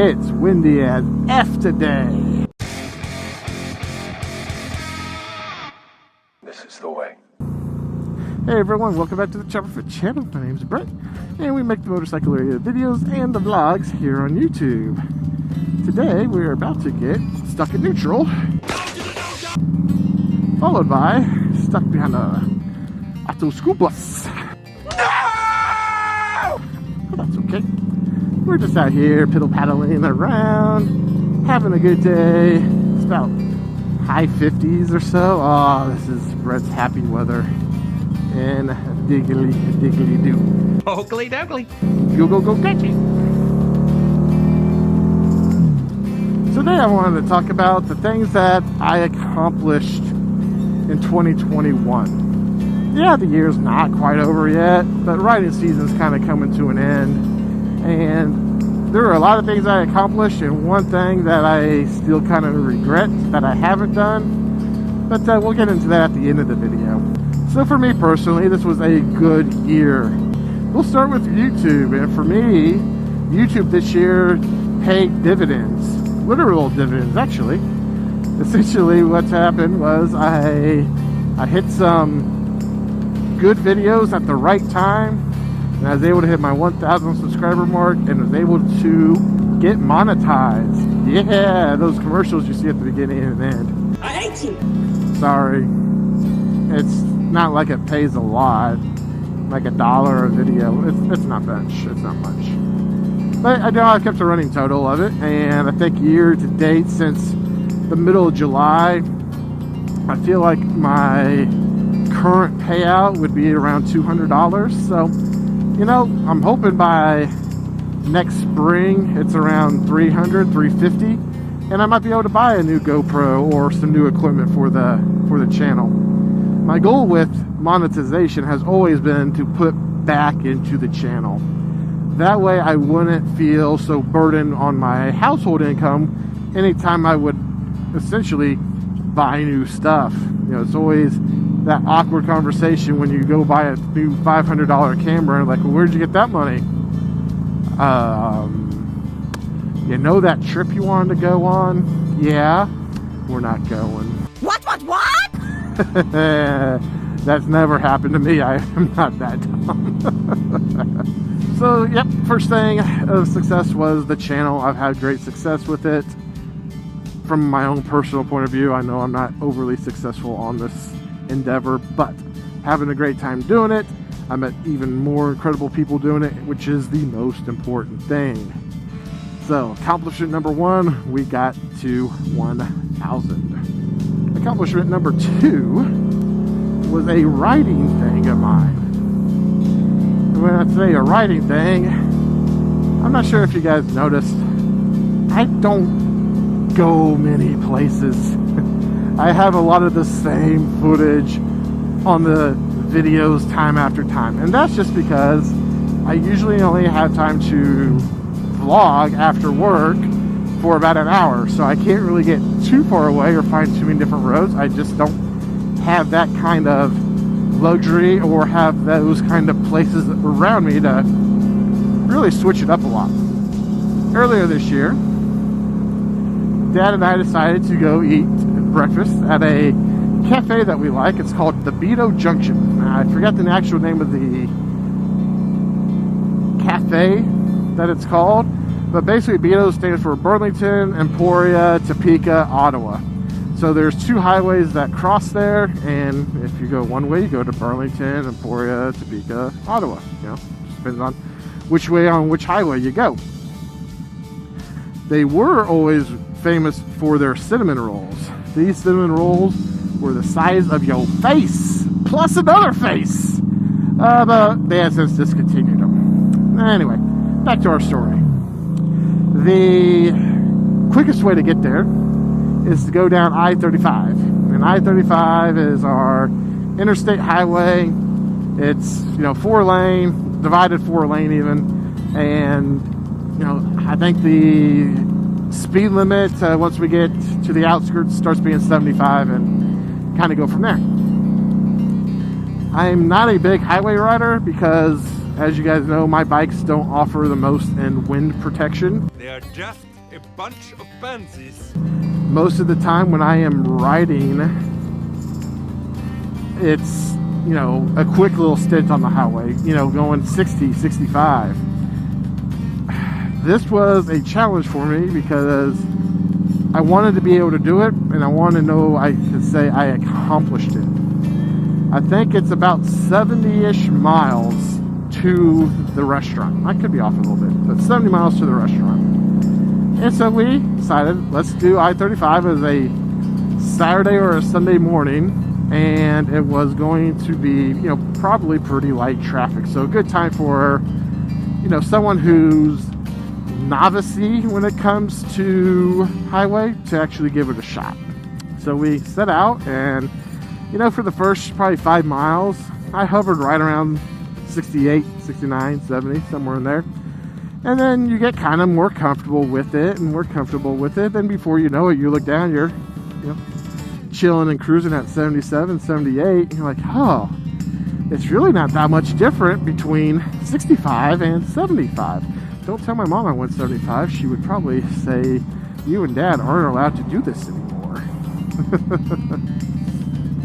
It's windy as F today. This is the way. Hey everyone, welcome back to the Chopperfoot channel. My name's Brett, and we make the motorcycle related videos and the vlogs here on YouTube. Today we are about to get stuck in neutral, followed by stuck behind a auto school bus. No! But that's okay. We're just out here piddle paddling around, having a good day. It's about high 50s or so. Oh, this is Brett's happy weather. And diggly do. Oakley dokley. Go catch it. Today I wanted to talk about the things that I accomplished in 2021. Yeah, the year's not quite over yet, but riding season's kind of coming to an end. And there are a lot of things I accomplished, and one thing that I still kind of regret that I haven't done. But we'll get into that at the end of the video. So for me personally, this was a good year. We'll start with YouTube, and for me, YouTube this year paid dividends. Literal dividends, actually. Essentially, what's happened was I hit some good videos at the right time, and I was able to hit my 1,000 subscriber mark, and was able to get monetized. Yeah, those commercials you see at the beginning and end. I hate you! Sorry. It's not like it pays a lot, like $1 a video. It's not much. It's not much. But I know I've kept a running total of it, and I think year to date since the middle of July, I feel like my current payout would be around $200. So, you know, I'm hoping by next spring it's around $300, $350, and I might be able to buy a new GoPro or some new equipment for the channel. My goal with monetization has always been to put back into the channel. That way I wouldn't feel so burdened on my household income anytime I would essentially buy new stuff. You know, it's always that awkward conversation when you go buy a new $500 camera and like, well, where'd you get that money? You know that trip you wanted to go on? Yeah, we're not going. What? That's never happened to me. I am not that dumb. So, yep, first thing of success was the channel. I've had great success with it. From my own personal point of view, I know I'm not overly successful on this endeavor, but having a great time doing it. I met even more incredible people doing it, which is the most important thing. So, accomplishment number one, we got to 1,000. Accomplishment number two was a writing thing of mine. And when I say a writing thing, I'm not sure if you guys noticed, I don't go many places. I have a lot of the same footage on the videos time after time, and that's just because I usually only have time to vlog after work for about an hour, so I can't really get too far away or find too many different roads. I just don't have that kind of luxury or have those kind of places around me to really switch it up a lot. Earlier this year, Dad and I decided to go eat breakfast at a cafe that we like. It's called the Beto Junction. I forgot the actual name of the cafe that it's called, but basically Beto stands for Burlington, Emporia, Topeka, Ottawa. So there's two highways that cross there, and if you go one way, you go to Burlington, Emporia, Topeka, Ottawa. You know, just depends on which way on which highway you go. They were always famous for their cinnamon rolls. These cinnamon rolls were the size of your face, plus another face. But they have since discontinued them. Anyway, back to our story. The quickest way to get there is to go down I-35. And I-35 is our interstate highway. It's, you know, 4-lane, divided 4-lane even. And, you know, I think the speed limit once we get to the outskirts starts being 75 and kind of go from there. I'm not a big highway rider because, as you guys know, my bikes don't offer the most in wind protection. They are just a bunch of pansies. Most of the time when I am riding, it's, you know, a quick little stint on the highway, you know, going 60, 65. This was a challenge for me because I wanted to be able to do it, and I want to know I could say I accomplished it. I think it's about 70-ish miles to the restaurant. I could be off a little bit, but 70 miles to the restaurant. And so we decided, let's do I-35 as a Saturday or a Sunday morning, and it was going to be, you know, probably pretty light traffic. So a good time for, you know, someone who's novice-y when it comes to highway to actually give it a shot. So we set out, and you know, for the first probably 5 miles I hovered right around 68, 69, 70, somewhere in there, and then you get kind of more comfortable with it, and then before you know it, you look down, you're, you know, chilling and cruising at 77, 78, and you're like, oh, it's really not that much different between 65 and 75. Don't tell my mom I went 75. She would probably say, you and Dad aren't allowed to do this anymore.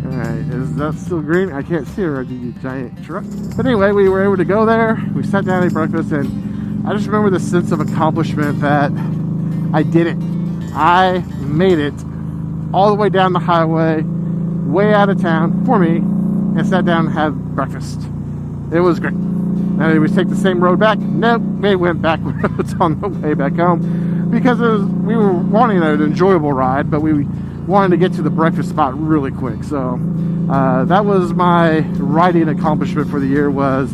Alright, is that still green? I can't see her, you giant truck. But anyway, we were able to go there. We sat down, ate breakfast, and I just remember the sense of accomplishment that I did it. I made it all the way down the highway, way out of town for me, and sat down and had breakfast. It was great. Now, did we take the same road back? Nope, we went backwards on the way back home because we were wanting an enjoyable ride, but we wanted to get to the breakfast spot really quick. So that was my riding accomplishment for the year, was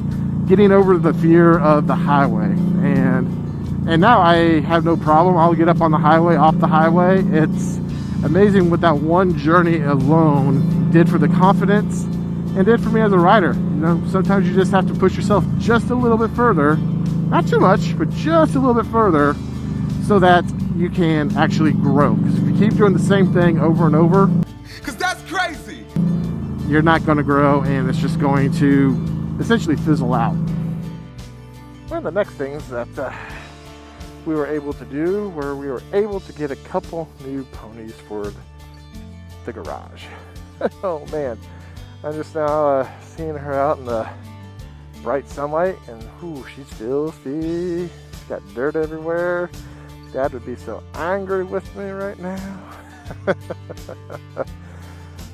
getting over the fear of the highway. And now I have no problem. I'll get up on the highway, off the highway. It's amazing what that one journey alone did for the confidence and did for me as a rider. You know, sometimes you just have to push yourself just a little bit further, not too much, but just a little bit further, so that you can actually grow. Because if you keep doing the same thing over and over, because that's crazy, you're not going to grow, and it's just going to essentially fizzle out. One of the next things that we were able to do were we were able to get a couple new ponies for the garage. Oh man, I'm just now seeing her out in the bright sunlight, and ooh, she's filthy. She's got dirt everywhere. Dad would be so angry with me right now.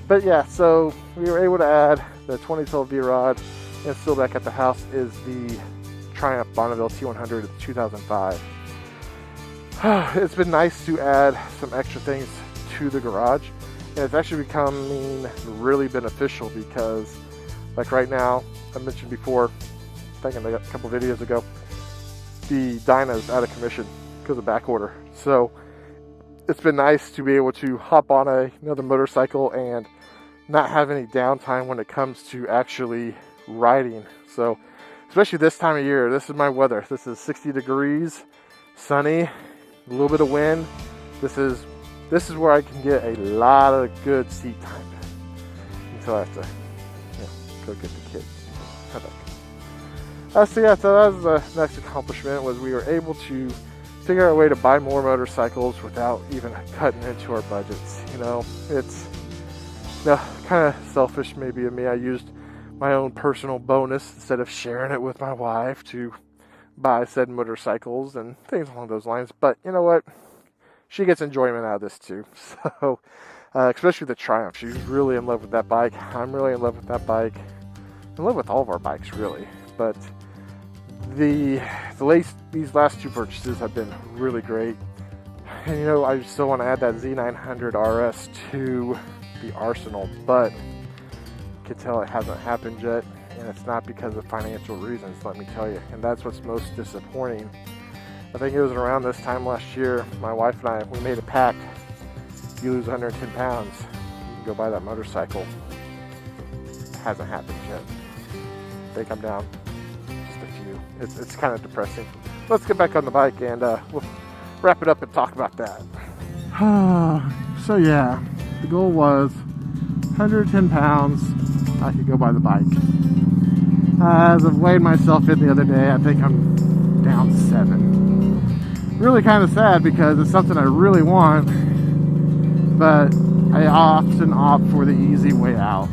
But yeah, so we were able to add the 2012 Vrod, and still back at the house is the Triumph Bonneville T100 2005. It's been nice to add some extra things to the garage, and it's actually becoming really beneficial because, like right now, I mentioned before, I think a couple videos ago, the Dyna is out of commission because of back order. So it's been nice to be able to hop on another motorcycle and not have any downtime when it comes to actually riding. So especially this time of year, this is my weather. This is 60 degrees, sunny, a little bit of wind. This is where I can get a lot of good seat time until I have to, go get the kids. So yeah, so that was the next accomplishment, was we were able to figure out a way to buy more motorcycles without even cutting into our budgets. You know, it's kind of selfish maybe of me. I used my own personal bonus instead of sharing it with my wife to buy said motorcycles and things along those lines. But you know what? She gets enjoyment out of this too. So, especially the Triumph. She's really in love with that bike. I'm really in love with that bike. I'm in love with all of our bikes, really. But these last two purchases have been really great. And you know, I still want to add that Z900 RS to the arsenal, but you can tell it hasn't happened yet, and it's not because of financial reasons, let me tell you. And that's what's most disappointing. I think it was around this time last year, my wife and I, we made a pact. You lose 110 pounds, you can go buy that motorcycle. It hasn't happened yet. I think I'm down just a few. It's kind of depressing. Let's get back on the bike and we'll wrap it up and talk about that. So yeah, the goal was 110 pounds, I could go buy the bike. As I've weighed myself in the other day, I think I'm down 7. really kind of sad because it's something I really want, but I often opt for the easy way out.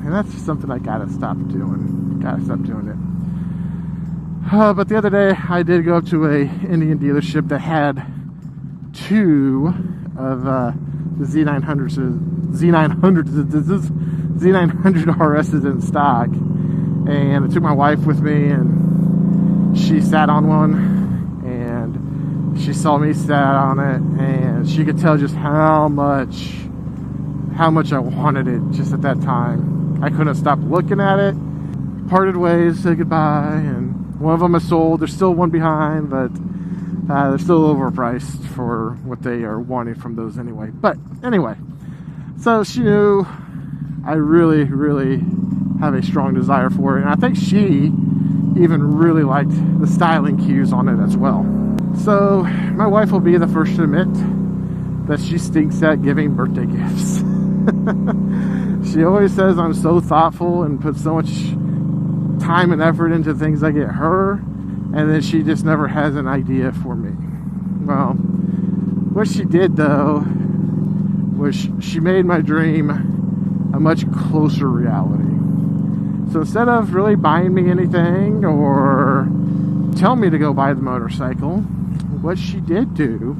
And that's just something I gotta stop doing. Gotta stop doing it. But the other day, I did go up to a Indian dealership that had 2 of the Z900 RSs in stock, and I took my wife with me, and she sat on one, and she saw me sat on it, and she could tell just how much I wanted it just at that time. I couldn't stop looking at it. Parted ways, said goodbye, and one of them is sold. There's still one behind, but they're still overpriced for what they are wanting from those anyway. But anyway, so she knew I really, really have a strong desire for it. And I think she even really liked the styling cues on it as well. So my wife will be the first to admit that she stinks at giving birthday gifts. She always says I'm so thoughtful and put so much time and effort into things I get her, and then she just never has an idea for me. Well, what she did though was she made my dream a much closer reality. So instead of really buying me anything or telling me to go buy the motorcycle, what she did do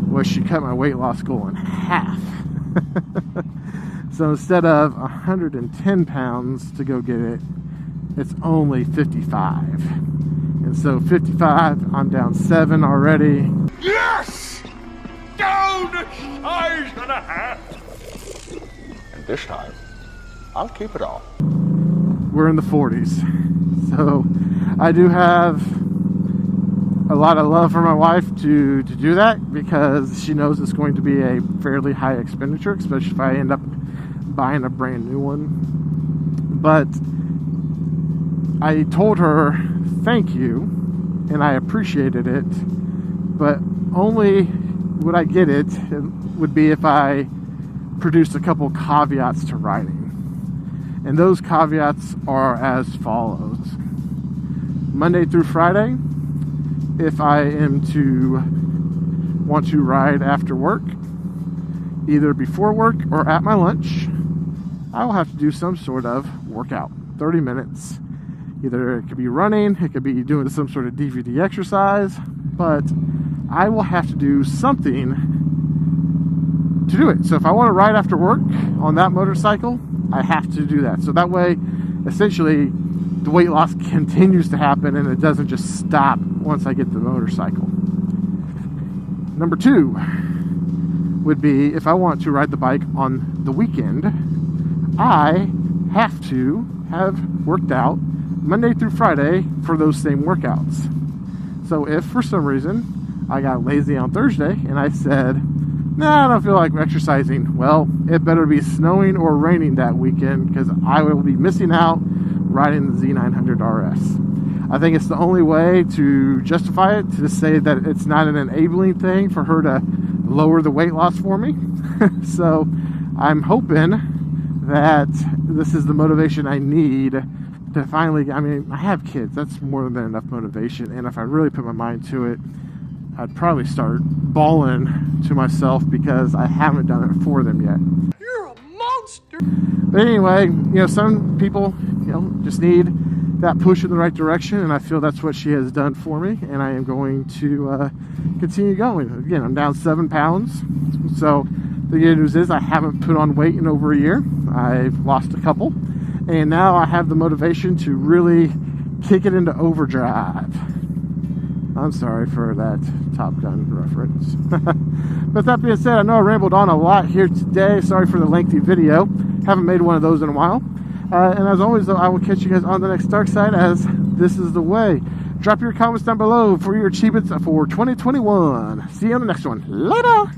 was she cut my weight loss goal in half. So instead of 110 pounds to go get it, it's only 55. And so 55, I'm down 7 already. Yes! Down a size and a half! And this time, I'll keep it all. We're in the 40s. So I do have a lot of love for my wife to do that, because she knows it's going to be a fairly high expenditure, especially if I end up buying a brand new one. But I told her thank you, and I appreciated it, but only would I get it would be if I produced a couple caveats to riding. And those caveats are as follows. Monday through Friday, if I am to want to ride after work, either before work or at my lunch, I will have to do some sort of workout, 30 minutes. Either it could be running, it could be doing some sort of DVD exercise, but I will have to do something to do it. So if I want to ride after work on that motorcycle, I have to do that. So that way, essentially, the weight loss continues to happen and it doesn't just stop once I get the motorcycle. Number 2 would be if I want to ride the bike on the weekend, I have to have worked out Monday through Friday for those same workouts. So if for some reason I got lazy on Thursday and I said, nah, I don't feel like exercising, well, it better be snowing or raining that weekend, because I will be missing out riding the Z900 RS. I think it's the only way to justify it, to say that it's not an enabling thing for her to lower the weight loss for me. So I'm hoping that this is the motivation I need to finally, I mean, I have kids, that's more than enough motivation, and if I really put my mind to it, I'd probably start bawling to myself because I haven't done it for them yet. You're a monster! But anyway, you know, some people, you know, just need that push in the right direction, and I feel that's what she has done for me, and I am going to continue going. Again, I'm down 7 pounds, so the good news is I haven't put on weight in over a year. I've lost a couple, and now I have the motivation to really kick it into overdrive. I'm sorry for that Top Gun reference. But that being said, I know I rambled on a lot here today. Sorry for the lengthy video. Haven't made one of those in a while. And as always, though, I will catch you guys on the next Dark Side, as this is the way. Drop your comments down below for your achievements for 2021. See you on the next one. Later!